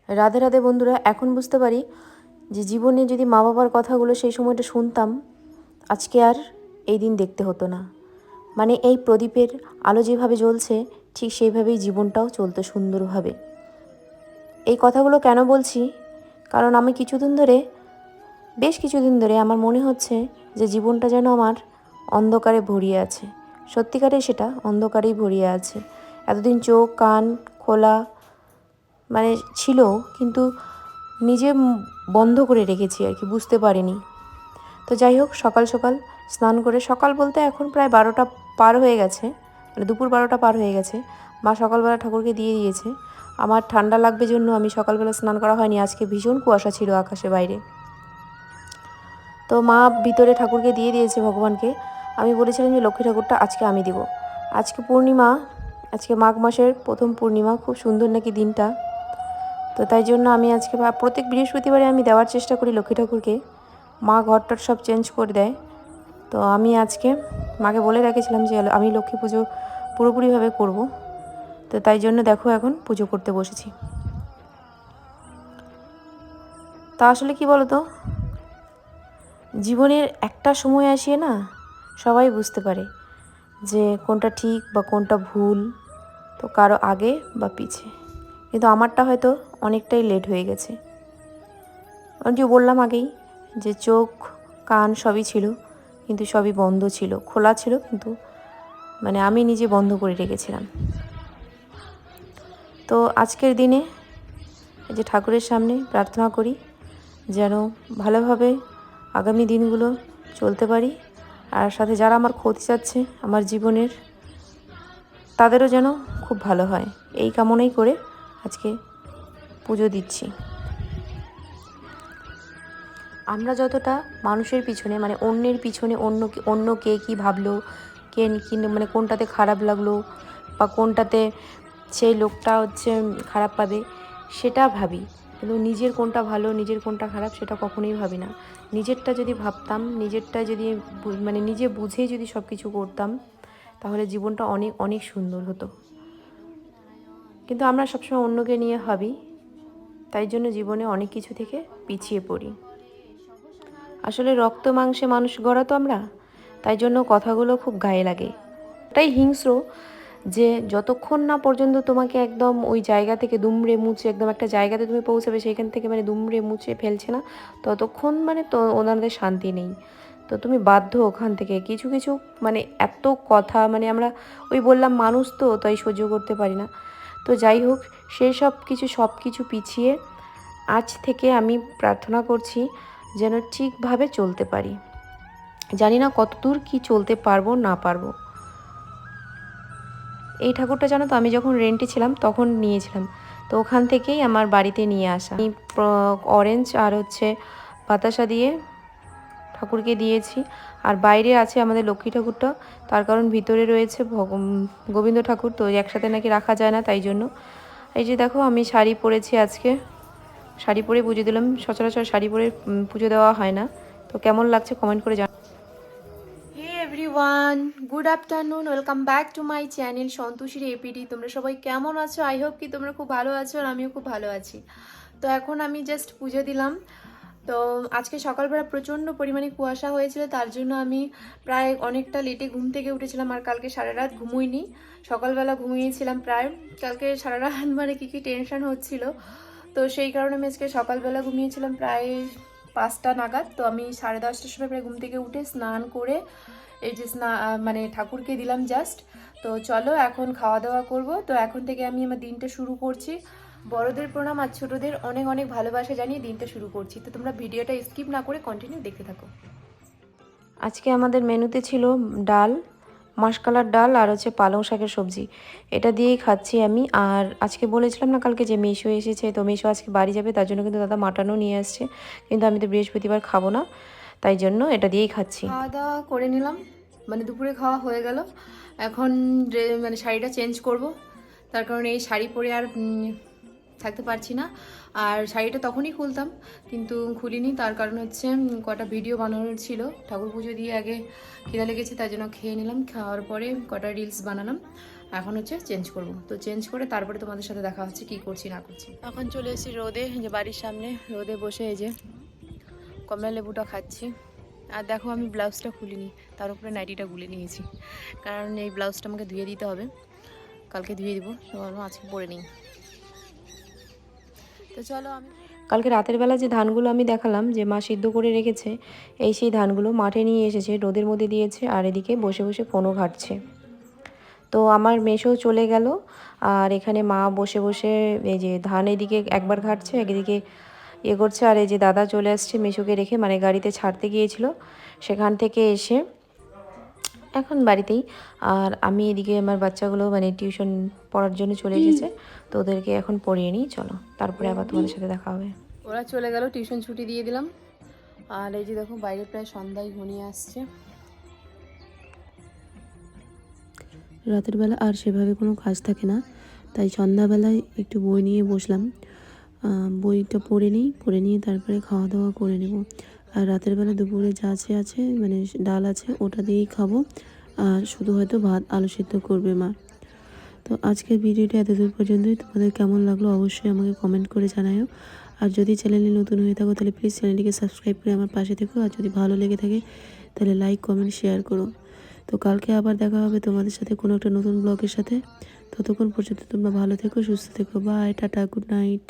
রাধে রাধে বন্ধুরা। এখন বুঝতে পারি যে জীবনে যদি মা বাবার কথাগুলো সেই সময়টা শুনতাম, আজকে আর এই দিন দেখতে হতো না। মানে এই প্রদীপের আলো যেভাবে জ্বলছে, ঠিক সেইভাবেই জীবনটাও চলতো সুন্দরভাবে। এই কথাগুলো কেন বলছি? কারণ আমি বেশ কিছুদিন ধরে আমার মনে হচ্ছে যে জীবনটা যেন আমার অন্ধকারে ভরিয়ে আছে। সত্যিকারে সেটা অন্ধকারেই ভরিয়ে আছে। এতদিন চোখ কান খোলা মানে ছিল, কিন্তু নিজে বন্ধ করে রেখেছি আর কি, বুঝতে পারিনি। তো যাই হোক, সকাল সকাল স্নান করে, সকাল বলতে এখন প্রায় 12টা পার হয়ে গেছে, মানে দুপুর 12টা পার হয়ে গেছে। মা সকালবেলা ঠাকুরকে দিয়ে দিয়েছে। আমার ঠান্ডা লাগবে জন্য আমি সকালবেলা স্নান করা হয়নি। আজকে ভীষণ কুয়াশা ছিল আকাশে বাইরে। তো মা ভিতরে ঠাকুরকে দিয়ে দিয়েছে ভগবানকে। আমি বলেছিলাম যে লক্ষ্মী ঠাকুরটা আজকে আমি দিব। আজকে পূর্ণিমা, আজকে মাঘ মাসের প্রথম পূর্ণিমা, খুব সুন্দর নাকি দিনটা। তো তাই জন্য আমি আজকে প্রত্যেক বৃহস্পতিবারে আমি দেওয়ার চেষ্টা করি লক্ষ্মী ঠাকুরকে। মা ঘরটার সব চেঞ্জ করে দেয়। তো আমি আজকে মাকে বলে রেখেছিলাম যে আমি লক্ষ্মী পুজো পুরোপুরিভাবে করব। তো তাই জন্য দেখো এখন পুজো করতে বসেছি। তা আসলে কি বলো তো, জীবনের একটা সময় আসিয়ে না সবাই বুঝতে পারে যে কোনটা ঠিক বা কোনটা ভুল, তো কারো আগে বা পিছে। কিন্তু আমারটা হয়তো অনেকটাই লেট হয়ে গেছে। আমি যে বললাম আগেই যে চোখ কান সবই ছিল, কিন্তু সবই বন্ধ ছিল, খোলা ছিল, কিন্তু মানে আমি নিজে বন্ধ করে রেখেছিলাম। তো আজকের দিনে এই যে ঠাকুরের সামনে প্রার্থনা করি যেন ভালোভাবে আগামী দিনগুলো চলতে পারি, আর সাথে যারা আমার ক্ষতি চাচ্ছে আমার জীবনের, তাদেরও যেন খুব ভালো হয়, এই কামনাই করে আজকে পুজো দিচ্ছি। আমরা যতটা মানুষের পিছনে, মানে অন্যের পিছনে, অন্য কে কী ভাবলো, কে কী মানে কোনটাতে খারাপ লাগলো বা কোনটাতে সেই লোকটা খারাপ পাবে, সেটা ভাবি। কিন্তু নিজের কোনটা ভালো নিজের কোনটা খারাপ সেটা কখনোই ভাবি না। নিজেরটা যদি ভাবতাম, নিজেরটা যদি মানে নিজে বুঝেই যদি সব কিছু করতাম, তাহলে জীবনটা অনেক অনেক সুন্দর হতো। কিন্তু আমরা সবসময় অন্যকে নিয়ে ভাবি, তাই জন্য জীবনে অনেক কিছু থেকে পিছিয়ে পড়ি। আসলে রক্ত মাংসে মানুষ গড়া তো আমরা, তাই জন্য কথাগুলো খুব গায়ে লাগে। এটাই হিংস্র যে যতক্ষণ না পর্যন্ত তোমাকে একদম ওই জায়গা থেকে দুমড়ে মুচড়ে, একদম একটা জায়গাতে তুমি পৌঁছাবে, সেইখান থেকে মানে দুমড়ে মুচড়ে ফেলছে না, ততক্ষণ মানে তো ওনাদের শান্তি নেই। তো তুমি বাধ্য ওখান থেকে কিছু কিছু মানে এত কথা, মানে আমরা ওই বললাম মানুষ তো, তাই সহ্য করতে পারি না। তো যাই হোক, সেই সব কিছু পিছিয়ে আজ থেকে আমি প্রার্থনা করছি যেন ঠিকভাবে চলতে পারি। জানি না কতদূর কি চলতে পারবো না পারবো। এই ঠাকুরটা জানো তো, আমি যখন রেন্টে ছিলাম তখন নিয়েছিলাম, তো ওখান থেকেই আমার বাড়িতে নিয়ে আসা। আমি অরেঞ্জ আর বাতাসা দিয়ে ঠাকুরকে দিয়েছি। আর বাইরে আছে আমাদের লক্ষ্মী ঠাকুরটা, তার কারণ ভিতরে রয়েছে গোবিন্দ ঠাকুর, তো একসাথে নাকি রাখা যায় না, তাই জন্য। এই যে দেখো, আমি শাড়ি পরেছি আজকে, শাড়ি পরে পুজো দিলাম। সচরাচর শাড়ি পরে পুজো দেওয়া হয় না। তো কেমন লাগছে কমেন্ট করে জানাও। Hey everyone, good afternoon, welcome back to my channel সন্তোষীর এপিডি। তোমরা সবাই কেমন আছো? আই হোপ কি তোমরা খুব ভালো আছো, আর আমিও খুব ভালো আছি। তো এখন আমি জাস্ট পুজো দিলাম। তো আজকে সকালবেলা প্রচণ্ড পরিমাণে কুয়াশা হয়েছিল, তার জন্য আমি প্রায় অনেকটা লেটে ঘুম থেকে উঠেছিলাম। আর কালকে সারা রাত ঘুমোইনি, সকালবেলা ঘুমিয়েছিলাম প্রায়। কালকে সারা রাত মানে কী টেনশন হচ্ছিল, তো সেই কারণে আমি আজকে সকালবেলা ঘুমিয়েছিলাম প্রায় 5টা নাগাদ। তো আমি 10:30টার সময় প্রায় ঘুম থেকে উঠে স্নান করে এই যে মানে ঠাকুরকে দিলাম জাস্ট। তো চলো এখন খাওয়া দাওয়া করব। তো এখন থেকে আমি আমার দিনটা শুরু করছি। বড়দের প্রণাম আর ছোটদের অনেক অনেক ভালোবাসা জানিয়ে দিনটা শুরু করছি। তো তোমরা ভিডিওটা স্কিপ না করে কন্টিনিউ দেখতে থাকো। আজকে আমাদের মেনুতে ছিল ডাল, মাসকলার ডাল, আর পালং শাকের সবজি। এটা দিয়েই খাচ্ছি আমি। আর আজকে বলেছিলাম না কালকে যে মেশো এসেছে, তো মেশো আজকে বাড়ি যাবে, তার জন্য কিন্তু দাদা মাটনও নিয়ে আসছে, কিন্তু আমি তো বৃহস্পতিবার খাবো না, তাই জন্য এটা দিয়েই খাচ্ছি। খাওয়া দাওয়া করে নিলাম, মানে দুপুরে খাওয়া হয়ে গেল। এখন মানে শাড়িটা চেঞ্জ করব, তার কারণে এই শাড়ি পরে আর থাকতে পারছি না। আর শাড়িটা তখনই খুলতাম, কিন্তু খুলিনি, তার কারণ কটা ভিডিও বানানোর ছিল। ঠাকুর পুজো দিয়ে আগে খিদা লেগেছে, তার জন্য খেয়ে নিলাম। খাওয়ার পরে কটা রিলস বানালাম। এখন হচ্ছে চেঞ্জ করব, তো চেঞ্জ করে তারপরে তোমাদের সাথে দেখা হচ্ছে কি করছি না করছি। এখন চলে এসেছি রোদে, যে বাড়ির সামনে রোদে বসে এই যে কমলা লেবুটা খাচ্ছি। আর দেখো আমি ব্লাউজটা খুলিনি, তার উপরে নাইটিটা গুলে নিয়েছি, কারণ এই ব্লাউজটা আমাকে ধুয়ে দিতে হবে, কালকে ধুয়ে দিব, তো আজকে পরে নিই। তো চলো, আমি কালকে রাতের বেলা যে ধানগুলো আমি দেখালাম যে মা সিদ্ধ করে রেখেছে, এই সেই ধানগুলো মাঠে নিয়ে এসেছে, রোদের মধ্যে দিয়েছে, আর এদিকে বসে বসে ফোনও ঘাঁটছে। তো আমার মেসোও চলে গেল, আর এখানে মা বসে বসে এই যে ধান এদিকে একবার ঘাঁটছে, একদিকে ইয়ে করছে, আর এই যে দাদা চলে আসছে মেসোকে রেখে, মানে গাড়িতে ছাড়তে গিয়েছিল, সেখান থেকে এসে এখন বাড়িতেই। আর আমি এদিকে আমার বাচ্চাগুলো মানে টিউশন পড়ার জন্য চলে এসেছে, তো ওদেরকে এখন পড়িয়ে নিই, চলো তারপরে আবার তোমাদের সাথে দেখা হবে। ওরা চলে গেল, টিউশন ছুটি দিয়ে দিলাম। আর এই যে দেখো বাইরে প্রায় সন্ধ্যায় ঘনিয়ে আসছে। রাতের বেলা আর সেভাবে কোনো কাজ থাকে না, তাই সন্ধ্যাবেলায় একটু বই নিয়ে বসলাম। বইটা পড়ে নিয়ে তারপরে খাওয়া দাওয়া করে নেব। আর রাতের বেলা দুপুরে যা আছে মানে ডাল আছে, ওটা দিয়েই খাবো। আর শুধু হয়তো ভাত আলু সিদ্ধ করবে মা। তো আজকের ভিডিওটা এতদূর পর্যন্তই। তোমাদের কেমন লাগলো অবশ্যই আমাকে কমেন্ট করে জানাও। আর যদি চ্যানেলে নতুন হয়ে থাকো তাহলে প্লিজ চ্যানেলটিকে সাবস্ক্রাইব করে আমার পাশে থেকো। আর যদি ভালো লেগে থাকে তাহলে লাইক কমেন্ট শেয়ার করো। তো কালকে আবার দেখা হবে তোমাদের সাথে কোনো একটা নতুন ব্লগের সাথে। ততক্ষণ পর্যন্ত তোমরা ভালো থেকো, সুস্থ থেকো। Bye, tata, good night.